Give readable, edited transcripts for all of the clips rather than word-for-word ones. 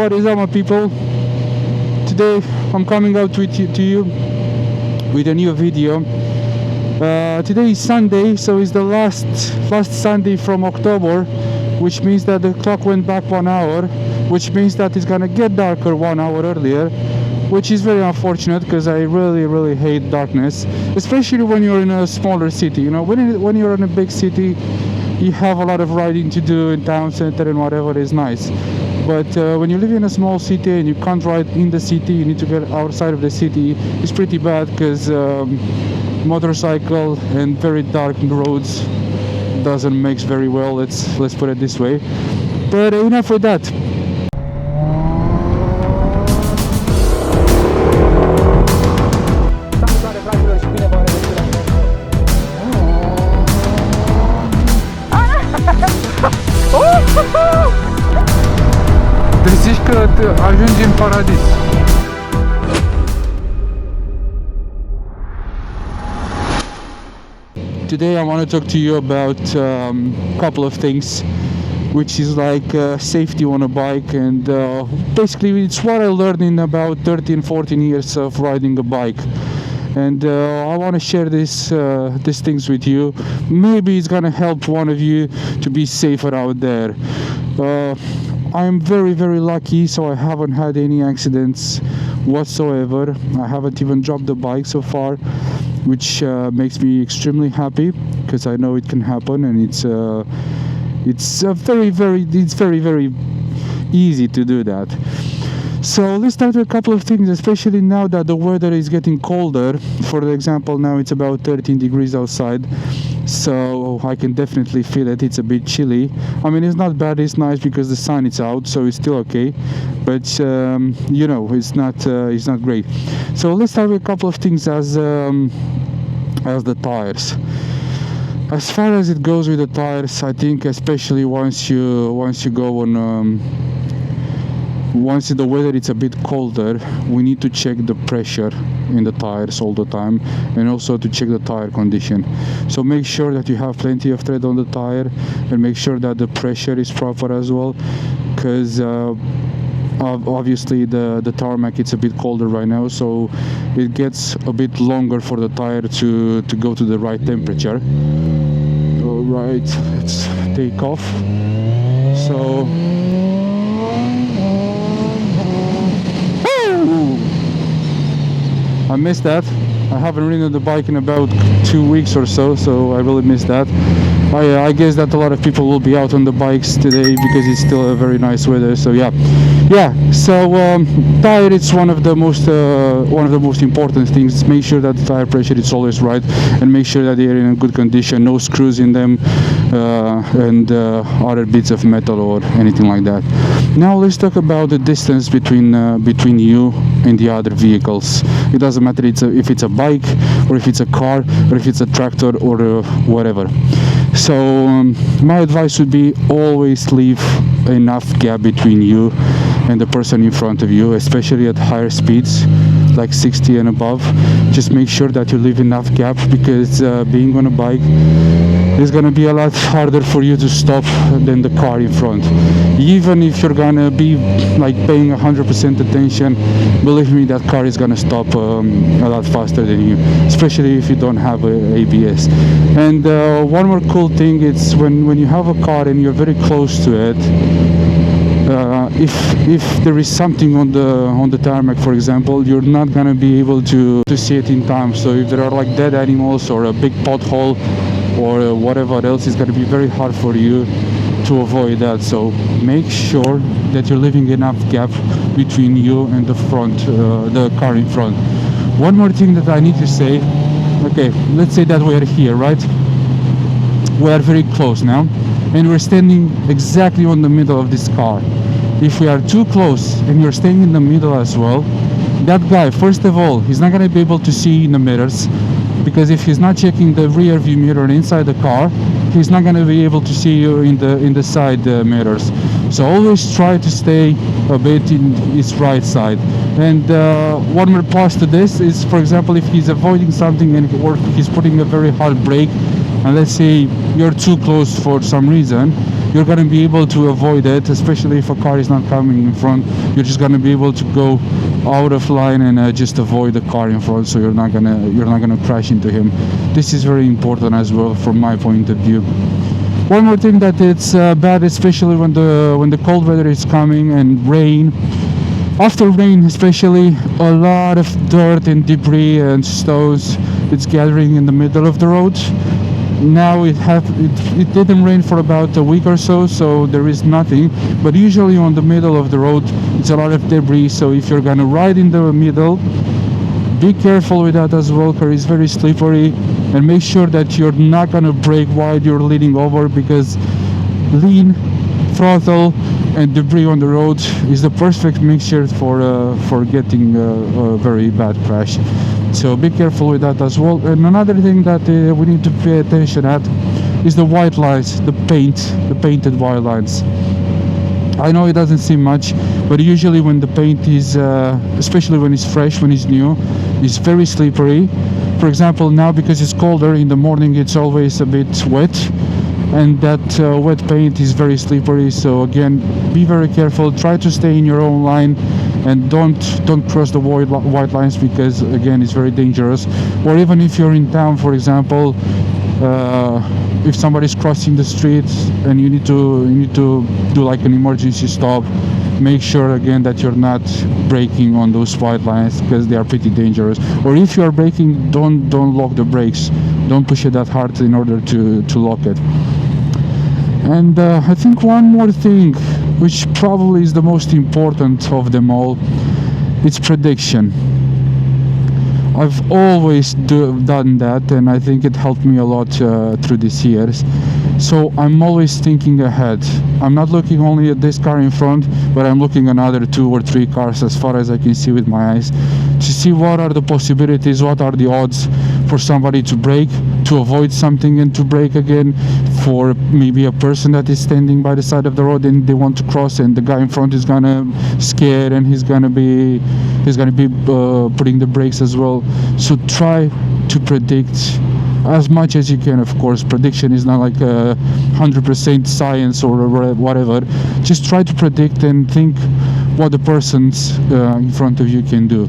what is up, my people? Today I'm coming out to you with a new video. Today is Sunday, so it's the last Sunday from October, which means that the clock went back 1 hour, which means that it's gonna get darker 1 hour earlier, which is very unfortunate because I really hate darkness, especially when you're in a smaller city. You know, when you're in a big city, you have a lot of riding to do in town center and whatever is nice. But when you live in a small city and you can't ride in the city, you need to get outside of the city. It's pretty bad because motorcycle and very dark roads doesn't mix very well. Let's put it this way. But enough with that. Deci zici că ajungi în paradis. Today I want to talk to you about a couple of things, which is like safety on a bike, and basically it's what I learned in about 13-14 years of riding a bike. And I want to share these things with you. Maybe it's gonna help one of you to be safer out there. I'm very lucky, so I haven't had any accidents whatsoever. I haven't even dropped the bike so far, which makes me extremely happy because I know it can happen, and it's very easy to do that. So let's start with a couple of things, especially now that the weather is getting colder. For example, now it's about 13 degrees outside, so I can definitely feel it. It's a bit chilly. I mean, it's not bad, it's nice because the sun is out, so it's still okay, but you know, it's not great. So let's start with a couple of things as the tires. As far as it goes with the tires, I think especially once you go on once the weather is a bit colder, we need to check the pressure in the tires all the time, and also to check the tire condition. So make sure that you have plenty of tread on the tire, and make sure that the pressure is proper as well, because obviously the tarmac, it's a bit colder right now, so it gets a bit longer for the tire to go to the right temperature. All right, let's take off. So I missed that. I haven't ridden the bike in about 2 weeks or so I really missed that. I guess that a lot of people will be out on the bikes today because it's still a very nice weather. So yeah. So tire, it's one of the most important things. Make sure that the tire pressure is always right, and make sure that they are in a good condition, no screws in them, and other bits of metal or anything like that. Now let's talk about the distance between you and the other vehicles. It doesn't matter if it's a bike, or if it's a car, or if it's a tractor, or whatever. So my advice would be always leave enough gap between you and the person in front of you, especially at higher speeds like 60 and above. Just make sure that you leave enough gap, because being on a bike is gonna be a lot harder for you to stop than the car in front. Even if you're gonna be like paying 100% attention, believe me, that car is gonna stop a lot faster than you, especially if you don't have ABS. And one more cool thing, it's when you have a car and you're very close to it, if there is something on the tarmac, for example, you're not gonna be able to see it in time. So if there are like dead animals or a big pothole or whatever else, it's gonna be very hard for you to avoid that. So make sure that you're leaving enough gap between you and the car in front. One more thing that I need to say. Okay, let's say that we are here, right? We are very close now, and we're standing exactly on the middle of this car. If we are too close and you're staying in the middle as well, that guy, first of all, he's not going to be able to see in the mirrors, because if he's not checking the rear view mirror inside the car, he's not going to be able to see you in the side mirrors. So always try to stay a bit in his right side. And one more plus to this is, for example, if he's avoiding something or he's putting a very hard brake, and let's say you're too close for some reason, you're gonna be able to avoid it, especially if a car is not coming in front. You're just gonna be able to go out of line and just avoid the car in front, so you're not gonna crash into him. This is very important as well from my point of view. One more thing that it's bad, especially when the cold weather is coming and rain. After rain, especially, a lot of dirt and debris and stones, it's gathering in the middle of the road. Now it didn't rain for about a week or so, so there is nothing. But usually on the middle of the road, it's a lot of debris. So if you're gonna ride in the middle, be careful with that as well, because it's very slippery. And make sure that you're not gonna brake while you're leaning over, because lean, throttle, and debris on the road is the perfect mixture for getting a very bad crash. So be careful with that as well. And another thing that we need to pay attention at is the white lines, the painted white lines. I know it doesn't seem much, but usually when the paint is, especially when it's fresh, when it's new, it's very slippery. For example, now because it's colder in the morning, it's always a bit wet, and that wet paint is very slippery. So again, be very careful. Try to stay in your own line, and don't cross the white lines, because again, it's very dangerous. Or even if you're in town, for example, if somebody's crossing the street and you need to do like an emergency stop, make sure again that you're not braking on those white lines, because they are pretty dangerous. Or if you are braking, don't lock the brakes. Don't push it that hard in order to lock it. And I think one more thing, which probably is the most important of them all, it's prediction. I've always done that, and I think it helped me a lot through these years. So I'm always thinking ahead. I'm not looking only at this car in front, but I'm looking at another 2 or 3 cars as far as I can see with my eyes, to see what are the possibilities, what are the odds for somebody to brake, to avoid something and to brake again, for maybe a person that is standing by the side of the road and they want to cross, and the guy in front is gonna scare, and he's gonna be putting the brakes as well. So try to predict as much as you can. Of course, prediction is not like 100% science or whatever. Just try to predict and think what the persons in front of you can do,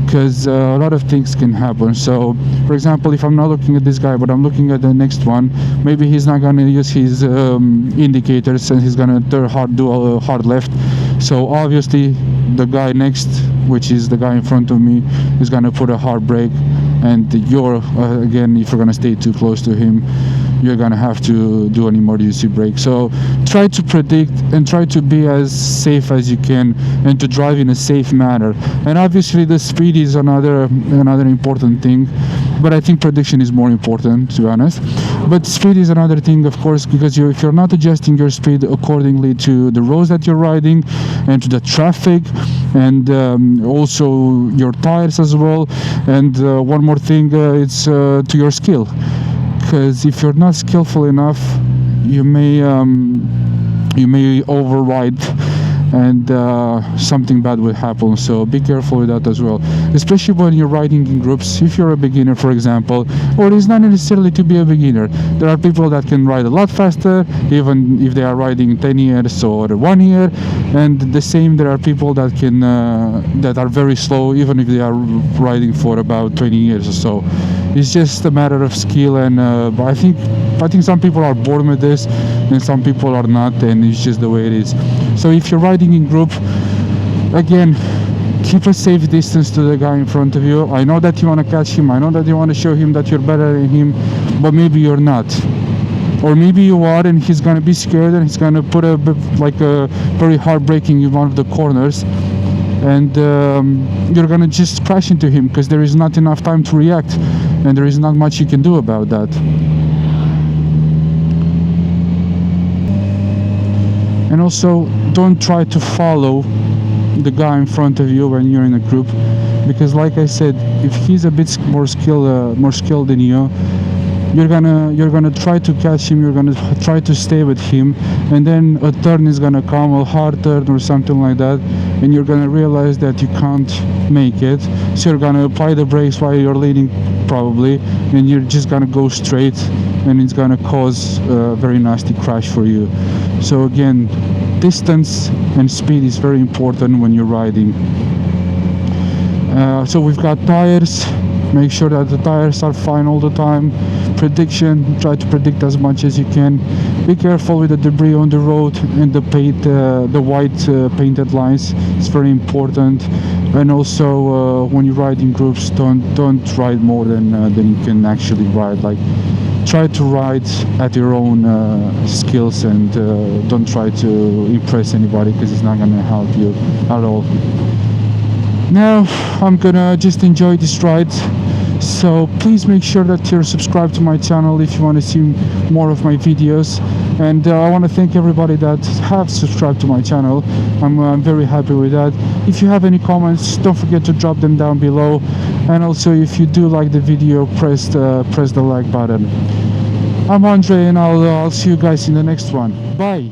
because a lot of things can happen. So for example, if I'm not looking at this guy but I'm looking at the next one, maybe he's not going to use his indicators and he's going to do a hard left. So obviously the guy next, which is the guy in front of me, is going to put a hard brake, and you're again, if you're going to stay too close to him, you're going to have to do an emergency brake. So try to predict and try to be as safe as you can, and to drive in a safe manner. And obviously the speed is another important thing, but I think prediction is more important, to be honest. But speed is another thing, of course, because if you're not adjusting your speed accordingly to the roads that you're riding and to the traffic, and also your tires as well. And one more thing, it's to your skill, because if you're not skillful enough, you may override, and something bad will happen. So be careful with that as well, especially when you're riding in groups. If you're a beginner, for example, or it's not necessarily to be a beginner, there are people that can ride a lot faster, even if they are riding 10 years or 1 year, and the same, there are people that can that are very slow, even if they are riding for about 20 years or so. It's just a matter of skill, and I think some people are born with this and some people are not, and it's just the way it is. So if you're riding in group, again, keep a safe distance to the guy in front of you. I know that you want to catch him, I know that you want to show him that you're better than him, but maybe you're not. Or maybe you are, and he's going to be scared and he's going to put a very hard braking in one of the corners, and you're going to just crash into him, because there is not enough time to react, and there is not much you can do about that. And also, don't try to follow the guy in front of you when you're in a group, because like I said, if he's a bit more skilled than you, you're gonna try to catch him, you're gonna try to stay with him, and then a turn is gonna come, a hard turn or something like that, and you're gonna realize that you can't make it. So you're gonna apply the brakes while you're leaning, probably, and you're just gonna go straight, and it's gonna cause a very nasty crash for you. So again, distance and speed is very important when you're riding. So we've got tires. Make sure that the tires are fine all the time. Prediction, try to predict as much as you can. Be careful with the debris on the road and the paint, the white painted lines. It's very important. And also when you ride in groups, don't ride more than you can actually ride. Like, try to ride at your own skills, and don't try to impress anybody, because it's not gonna help you at all. Now I'm gonna just enjoy this ride, so please make sure that you're subscribed to my channel if you want to see more of my videos. And I want to thank everybody that have subscribed to my channel. I'm very happy with that. If you have any comments, don't forget to drop them down below, and also if you do like the video, press the like button. I'm Andre, and I'll see you guys in the next one. Bye.